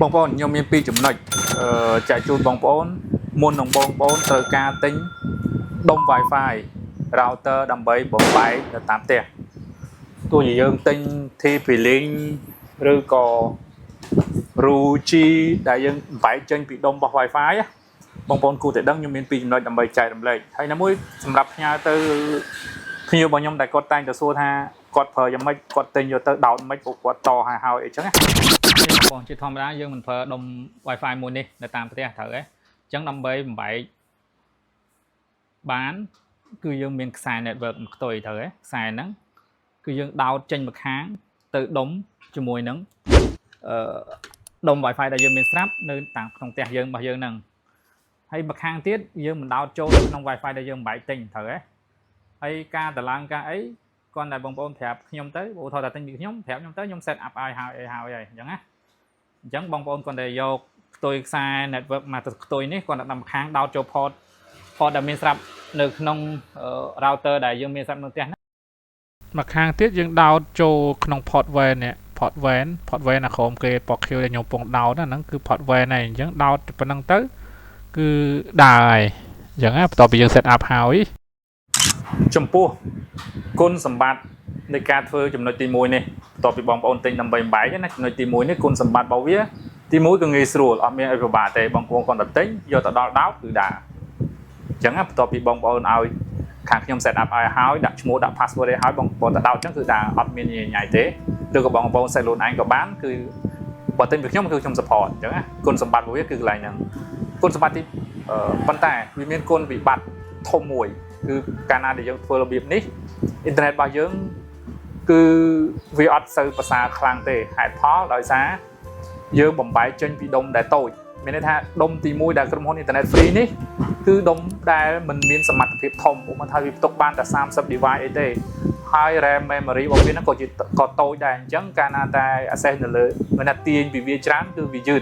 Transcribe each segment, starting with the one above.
បងប្អូនខ្ញុំមានពីរចំណុចចែកជូនបងប្អូនមុននឹងបងប្អូនត្រូវការទិញដុំ Wi-Fi router ដើម្បីបំបែកនៅតាមផ្ទះទោះជាយើងទិញ TP-Link ឬក៏ Ruchi ដែលយើងបែកចេញពីដុំរបស់ Wi-Fi បងប្អូនគួរតែដឹងខ្ញុំមានពីរចំណុចដើម្បីចែករំលែកហើយណាមួយសម្រាប់ផ្ញើទៅភ្ញៀវរបស់ខ្ញុំដែលគាត់តែងតែសួរថាគាត់ប្រើយ៉ាងម៉េចគាត់ទិញយកទៅដោតមិនពួកគាត់តហើយអីចឹងណាបងជាធម្មតាយើងមិនប្រើដុំ Wi-Fi មួយនេះនៅតាមផ្ទះត្រូវទេអញ្ចឹងដើម្បីបំបែកបានគឺយើងមានខ្សែ network មួយខ្ទុយត្រូវទេខ្សែហ្នឹងគឺយើងដោតចេញមកខាងទៅដុំជាមួយនឹងដុំ Wi-Fi ដែលយើងមានស្រាប់នៅតាមក្នុងផ្ទះយើងរបស់យើងហ្នឹងហើយមកខាងទៀតយើងមិនដោតចូលក្នុង Wi-Fi ដែលយើងបំបែកទិញត្រូវទេហើយការតឡើងការអីគាត់តែបងប្អូនប្រាប់ខ្ញុំទៅបងថតតែទិញពីខ្ញុំប្រាប់ខ្ញុំទៅខ្ញុំ set up ឲ្យហើយអញ្ចឹងណាអញ្ចឹងបងប្អូនគាត់តែយកខ្ទុយខ្សែ network មកទៅខ្ទុយនេះគាត់ដាក់ខាងដោតចូល port ដែលមានស្រាប់នៅក្នុង router ដែលយើងមានស្រាប់នៅផ្ទះហ្នឹងមកខាងទៀតយើងដោតចូលក្នុង port WAN នេះ port WAN អាក្រុមគេ port Q ដែលខ្ញុំពងដោតហ្នឹងគឺ port WAN ហ្នឹងអញ្ចឹងដោតប៉ុណ្ណឹងទៅគឺដើរហើយអញ្ចឹងណាបន្ទាប់ពីយើង set up ហើយចំពោះគុណសម្បត្តិនៃការធ្វើចំណុចទី1នេះបន្ទាប់ពីបងប្អូនទិញដើម្បីបំបែកណាចំណុចទី1នេះគុណសម្បត្តិរបស់វាទី1គឺងាយស្រួលអត់មានអីពិបាកទេបងប្អូនគាត់ទៅទិញយកទៅដល់ដោតគឺដើរអញ្ចឹងបន្ទាប់ពីបងប្អូនឲ្យខាងខ្ញុំ set up ឲ្យហើយដាក់ឈ្មោះដាក់ password ឲ្យហើយបងប្អូនទៅដោតអញ្ចឹងគឺដើរអត់មានញ៉ៃទេឬក៏បងប្អូន set ខ្លួនឯងក៏បានគឺបើទិញពីខ្ញុំគឺខ្ញុំ support អញ្ចឹងណាគុណសម្បត្តិរបស់វាគឺកន្លែងហ្នឹងគុណសម្បត្តិទីប៉ុន្តែវាមានគុណវិបត្តិធំមួយគឺកាលណាដែលយើងធ្វើរបៀបនេះអ៊ីនធឺណិតរបស់យើងគឺវាអត់សូវប្រសើរខ្លាំងទេហេតុផលដោយសារយើងបំបែកចេញពីដុំដែលតូចមានន័យថាដុំទី1ដែលក្រុមហ៊ុនអ៊ីនធឺណិត free នេះគឺដុំដែលមិនមានសមត្ថភាពធំឧបមាថាវាផ្ទុកបានតែ30 device អីទេហើយ RAM memory របស់វាហ្នឹងក៏តូចដែរអញ្ចឹងកាលណាតែ access នៅលើមិនថាទាញពីវាច្រើនគឺវាយឺត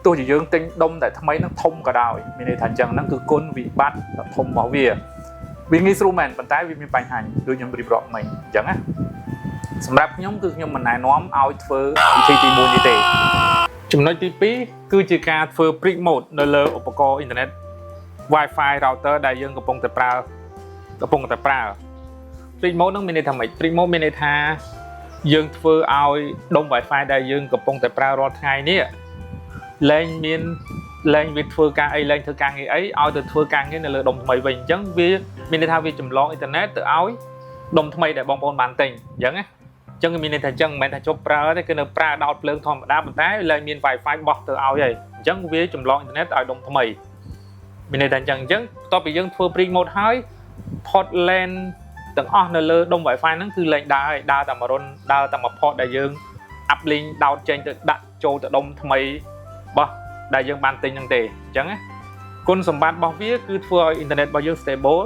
ទោះជាយើងទិញដុំដែលថ្មីហ្នឹងធំក៏ដោយមានន័យថាអញ្ចឹងហ្នឹងគឺគុណវិបត្តិធំរបស់វាងាយស្រួលមែនប៉ុន្តែវាមានបញ្ហាដូចខ្ញុំរៀបរាប់មិញអញ្ចឹងណាសម្រាប់ខ្ញុំគឺខ្ញុំមិនណែនាំឲ្យធ្វើវិធីទី1នេះទេចំណុចទី2គឺជាការធ្វើ brick mode នៅលើឧបករណ៍អ៊ីនធឺណិត Wi-Fi router ដែលយើងកំពុងតែប្រើ brick mode នឹងមានន័យថាម៉េច brick mode មានន័យថាយើងធ្វើឲ្យដុំ Wi-Fi ដែលយើងកំពុងតែប្រើរាល់ថ្ងៃនេះលែងវាធ្វើការអីលែងធ្វើការងារអីឲ្យទៅធ្វើការងារនៅលើដុំថ្មីវិញអញ្ចឹងវាមានន័យថាវាចម្លងអ៊ីនធឺណិតទៅឲ្យដុំថ្មីដែលបងប្អូនបានទិញអញ្ចឹងណាអញ្ចឹងមានន័យថាអញ្ចឹងមិនមែនថាជប់ប្រើទេគឺនៅប្រើដោតភ្លើងធម្មតាប៉ុន្តែលែងមាន Wi-Fi បោះទៅឲ្យហើយអញ្ចឹងវាចម្លងអ៊ីនធឺណិតឲ្យដុំថ្មីមានន័យថាអញ្ចឹងបន្ទាប់ពីយើងធ្វើ brick mode ហើយ port LAN ទាំងអស់នៅលើដុំ Wi-Fi ហ្នឹងគឺលែងដើរហើយដើរតែមួយរុនដើរតែមួយ port ដែលយើង up link ដោតចេញទៅដាក់ចូលទៅដុំថ្មីរបស់ដែលយើងបានទិញហ្នឹងទេអញ្ចឹងណាគុណសម្បត្តិរបស់វាគឺធ្វើឲ្យអ៊ីនធឺណិតរបស់យើង stable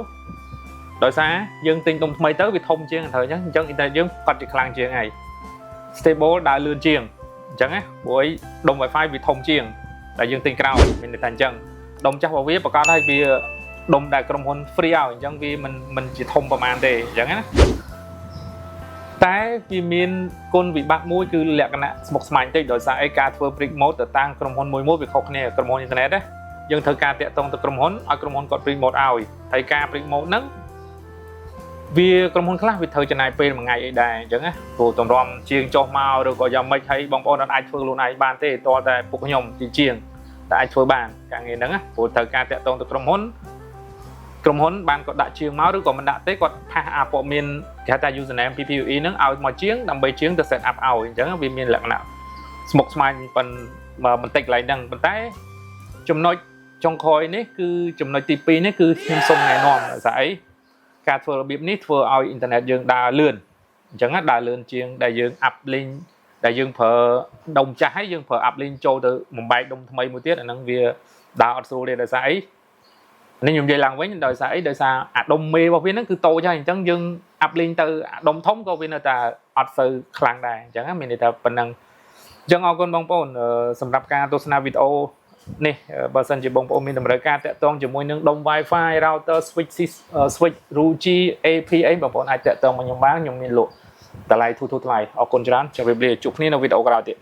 ដោយសារយើងទិញដុំថ្មីទៅវាធំជាងត្រូវអញ្ចឹងអ៊ីនធឺណិតយើងគាត់ជាខ្លាំងជាងហើយ stable ដើរលឿនជាងអញ្ចឹងណាព្រោះដុំ Wi-Fi វាធំជាងដែលយើងទិញក្រោយមានន័យថាអញ្ចឹងដុំចាស់របស់វាប្រកាសឲ្យវាដុំដែលក្រុមហ៊ុន free ឲ្យអញ្ចឹងវាមិនជាធំប្រហែលទេអញ្ចឹងណាតែវាមានគុណវិបត្តិមួយគឺលក្ខណៈស្មុគស្មាញតិចដោយសារឯការធ្វើ brick mode ទៅតាមក្រុមហ៊ុនមួយវាខុសគ្នាក្រុមហ៊ុនអ៊ីនធឺណិតណាយើងត្រូវការតាក់ទងទៅក្រុមហ៊ុនឲ្យក្រុមហ៊ុនគាត់ brick mode ឲ្យហើយការ brick mode ហ្នឹងវាក្រុមហ៊ុនខ្លះវាត្រូវចំណាយពេលមួយថ្ងៃអីដែរអញ្ចឹងណាព្រោះតម្រាំជាងចុះមកឬក៏យ៉ាងម៉េចហើយបងប្អូនអត់អាចធ្វើខ្លួនឯងបានទេតើតែពួកខ្ញុំជាងតែអាចធ្វើបានការងារហ្នឹងណាព្រោះត្រូវការតាក់ទងទៅក្រុមហ៊ុនបានគាត់ដាក់ជាងមកឬក៏មិនដាក់ទេគាត់ផាសអាព័ត៌មានគេហៅថា username PPUE ហ្នឹងឲ្យមកជាងដើម្បីជាងទៅ set up ឲ្យអញ្ចឹងវាមានលក្ខណៈស្មុគស្មាញបន្តិចកន្លែងហ្នឹងប៉ុន្តែចំណុចចុងក្រោយនេះគឺចំណុចទី2នេះគឺខ្ញុំសូមណែនាំស្អីការធ្វើរបៀបនេះធ្វើឲ្យអ៊ីនធឺណិតយើងដើរលឿនអញ្ចឹងដើរលឿនជាងដែលយើង up link ដែលយើងប្រើដុំចាស់ហើយយើងប្រើ up link ចូលទៅបំបែកដុំថ្មីមួយទៀតអាហ្នឹងវាដើរអត់ស្រួលទេដោយសារអីនេះខ្ញុំនិយាយឡើងវិញដោយសារអីដោយសារអាដុំមេរបស់វាហ្នឹងគឺតូចហើយអញ្ចឹងយើង up link ទៅអាដុំធំក៏វានៅតែអត់សូវខ្លាំងដែរអញ្ចឹងមានន័យថាប៉ុណ្ណឹងអញ្ចឹងអរគុណបងប្អូនសម្រាប់ការទស្សនាវីដេអូនេះបើសិនជាបងប្អូនមានតម្រូវការតាក់ទងជាមួយនឹងដុំ Wi-Fi router switch Ruchi APA បងប្អូនអាចតាក់ទងមកខ្ញុំបានខ្ញុំមានលក់តម្លៃធូរថ្លៃអរគុណច្រើនជម្រាបលាជួបគ្នានៅវីដេអូក្រោយទៀត